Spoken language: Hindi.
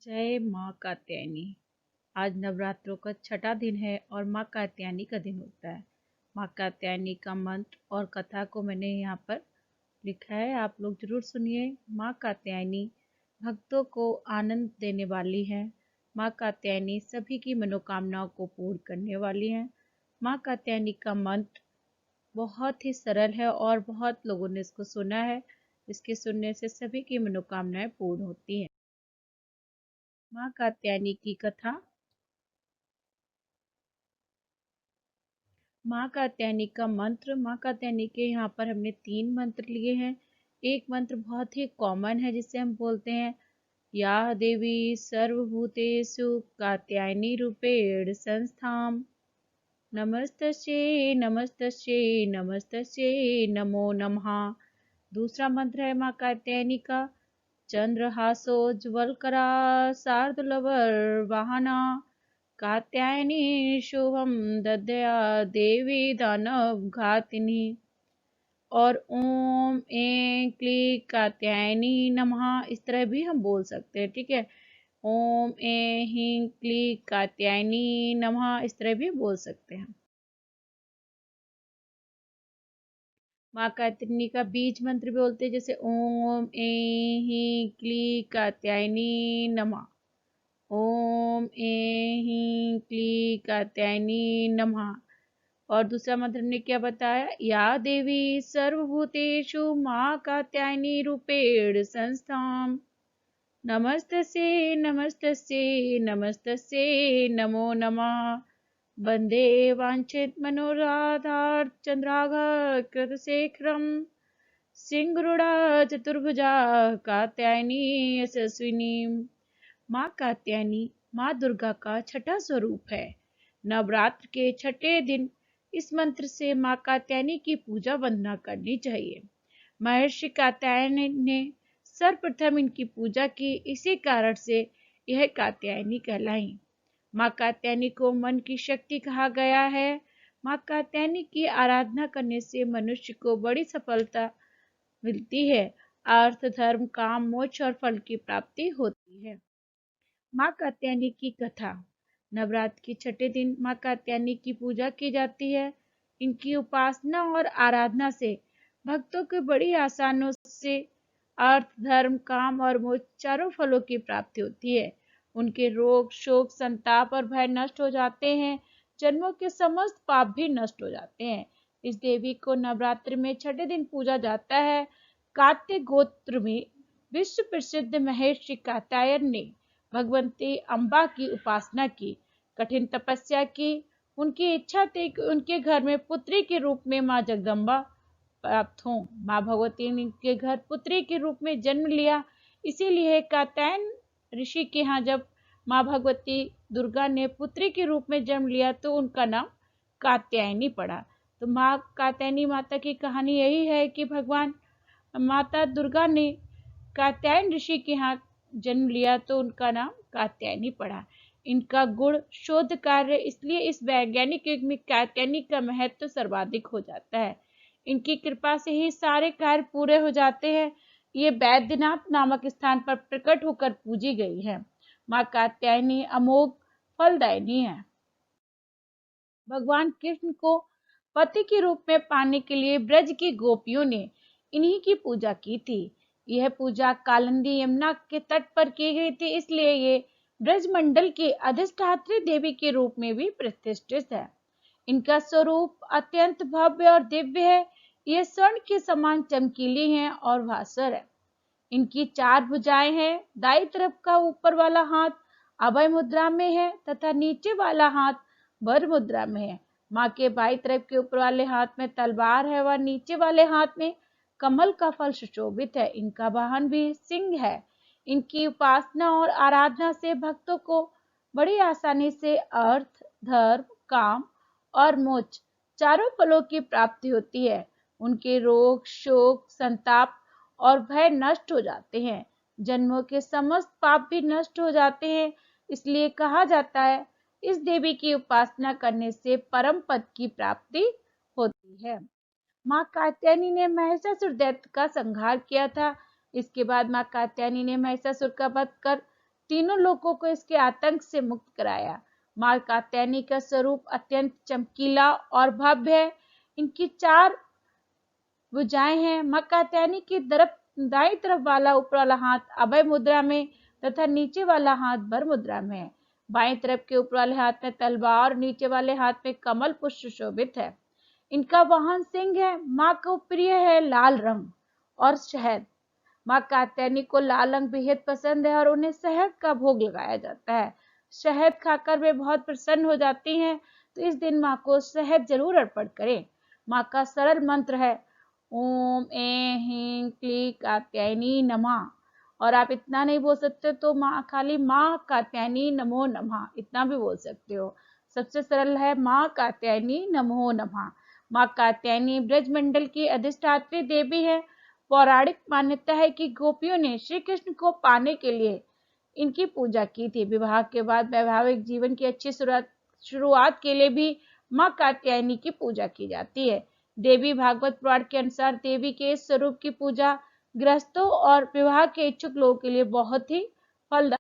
जय माँ कात्यायनी। आज नवरात्रों का छठा दिन है और माँ कात्यायनी का दिन होता है। माँ कात्यायनी का मंत्र और कथा को मैंने यहाँ पर लिखा है, आप लोग जरूर सुनिए। माँ कात्यायनी भक्तों को आनंद देने वाली है। माँ कात्यायनी सभी की मनोकामनाओं को पूर्ण करने वाली है। माँ कात्यायनी का मंत्र बहुत ही सरल है और बहुत लोगों ने इसको सुना है। इसके सुनने से सभी की मनोकामनाएं पूर्ण होती हैं। माँ कात्यायनी की कथा। माँ कात्यायनी का मंत्र। माँ कात्यायनी के यहाँ पर हमने 3 मंत्र लिए हैं। एक मंत्र बहुत ही कॉमन है जिसे हम बोलते हैं, या देवी सर्वभूतेषु कात्यायनी रूपेण संस्थाम नमस्तस्यै नमस्तस्यै नमस्तस्यै नमो नमः। दूसरा मंत्र है माँ कात्यायनी का, चंद्रहासोज्ज्वलकरा शार्दूलवर्वाहना कात्यायनी शुभम दद्या देवी दानव घातिनी। और ओम ऐं क्लीं कात्यायनी नमः, इस तरह भी हम बोल सकते हैं। ठीक है, ओम ऐं ह्रीं क्लीं कात्यायनी नमः, इस तरह भी बोल सकते हैं। माँ कात्यायनी का बीज मंत्र भी बोलते हैं, जैसे ओम ऐं ह्रीं क्लीं कात्यायनी नमः। ओम ऐं ह्रीं क्लीं कात्यायनी नमः। और दूसरा मंत्र ने क्या बताया, या देवी सर्वभूतेषु माँ कात्यायनी रूपेण संस्थाम नमस्तस्यै नमस्तस्यै नमस्तस्यै नमो नमः। वंदे वांछित मनोराधार चंद्राघर कृतशेखरम सिंहरूढ़ा चतुर्भुजा कात्यायनी यशस्विनी। माँ कात्यायनी माँ दुर्गा का छठा स्वरूप है। नवरात्र के छठे दिन इस मंत्र से माँ कात्यायनी की पूजा वंदना करनी चाहिए। महर्षि कात्यायन ने सर्वप्रथम इनकी पूजा की, इसी कारण से यह कात्यायनी कहलाई। माँ कात्यायनी को मन की शक्ति कहा गया है। माँ कात्यायनी की आराधना करने से मनुष्य को बड़ी सफलता मिलती है। अर्थ धर्म काम मोक्ष और फल की प्राप्ति होती है। माँ कात्यायनी की कथा। नवरात्र के छठे दिन माँ कात्यायनी की पूजा की जाती है। इनकी उपासना और आराधना से भक्तों को बड़ी आसानों से अर्थ धर्म काम और मोक्ष चारों फलों की प्राप्ति होती है। उनके रोग शोक संताप और भय नष्ट हो जाते हैं। जन्मों के समस्त पाप भी नष्ट हो जाते हैं। इस देवी को नवरात्र में छठे दिन पूजा जाता है। कात्य गोत्र में विश्व प्रसिद्ध महर्षि कात्यायन ने भगवती अम्बा की उपासना की, कठिन तपस्या की। उनकी इच्छा थी कि उनके घर में पुत्री के रूप में माँ जगदम्बा प्राप्त हों। माँ भगवती ने उनके घर पुत्री के रूप में जन्म लिया। इसीलिए कात्यायन ऋषि के यहाँ जब माँ भगवती दुर्गा ने पुत्री के रूप में जन्म लिया तो उनका नाम कात्यायनी पड़ा। तो माँ कात्यायनी माता की कहानी यही है कि भगवान माता दुर्गा ने कात्यायन ऋषि के यहाँ जन्म लिया तो उनका नाम कात्यायनी पड़ा। इनका गुण शोध कार्य, इसलिए इस वैज्ञानिक युग में कात्यायनी का महत्व सर्वाधिक हो जाता है। इनकी कृपा से ही सारे कार्य पूरे हो जाते हैं। ये बैद्यनाथ नामक स्थान पर प्रकट होकर पूजी गई है। माँ कात्यायनी अमोघ फलदायिनी है। भगवान कृष्ण को पति के रूप में पाने के लिए ब्रज की गोपियों ने इन्हीं की पूजा की थी। यह पूजा कालिंदी यमुना के तट पर की गई थी, इसलिए ये ब्रजमंडल की अधिष्ठात्री देवी के रूप में भी प्रतिष्ठित है। इनका स्वरूप अत्यंत भव्य और दिव्य है। ये स्वर्ण के समान चमकीली हैं और भास्वर है। इनकी 4 भुजाएं हैं। दाईं तरफ का ऊपर वाला हाथ अभय मुद्रा में है तथा नीचे वाला हाथ वर मुद्रा में है। माँ के बाईं तरफ के ऊपर वाले हाथ में तलवार है व नीचे वाले हाथ में कमल का फल सुशोभित है। इनका वाहन भी सिंह है। इनकी उपासना और आराधना से भक्तों को बड़ी आसानी से अर्थ धर्म काम और मोक्ष चारों फलों की प्राप्ति होती है। उनके रोग शोक संताप और भय नष्ट हो जाते हैं। जन्मों के समस्त पाप भी नष्ट हो जाते हैं। इसलिए कहा जाता है, इस देवी की उपासना करने से परम पद की प्राप्ति होती है। माँ कात्यायनी ने महिषासुर दैत्य का संहार किया था। इसके बाद माँ कात्यायनी ने महिषासुर का वध कर तीनों लोगों को इसके आतंक से मुक्त कराया। माँ कात्यायनी का स्वरूप अत्यंत चमकीला और भव्य है। इनकी 4 भुजाएं हैं। माँ कात्यायनी की दाईं तरफ वाला ऊपर वाला हाथ अभय मुद्रा में तथा नीचे वाला हाथ वर मुद्रा में है। बाएं तरफ के ऊपर वाले हाथ में तलवार और नीचे वाले हाथ में कमल पुष्प सुशोभित है। इनका वाहन सिंह है। माँ को प्रिय है लाल रंग और शहद। माँ कात्यायनी को लाल रंग बेहद पसंद है और उन्हें शहद का भोग लगाया जाता है। शहद खाकर वे बहुत प्रसन्न हो जाती हैं, तो इस दिन माँ को शहद जरूर अर्पण करें। माँ का सरल मंत्र है ओम ऐं ह्रीं क्लीं कात्यायनी नमः। और आप इतना नहीं बोल सकते तो खाली माँ कात्यायनी नमो नमः इतना भी बोल सकते हो। सबसे सरल है माँ कात्यायनी नमो नमः। माँ कात्यायनी ब्रजमंडल की अधिष्ठात्री देवी है। पौराणिक मान्यता है कि गोपियों ने श्री कृष्ण को पाने के लिए इनकी पूजा की थी। विवाह के बाद वैवाहिक जीवन की अच्छी शुरुआत के लिए भी माँ कात्यायनी की पूजा की जाती है। देवी भागवत पुराण के अनुसार देवी के इस स्वरूप की पूजा गृहस्थों और विवाह के इच्छुक लोगों के लिए बहुत ही फलदायी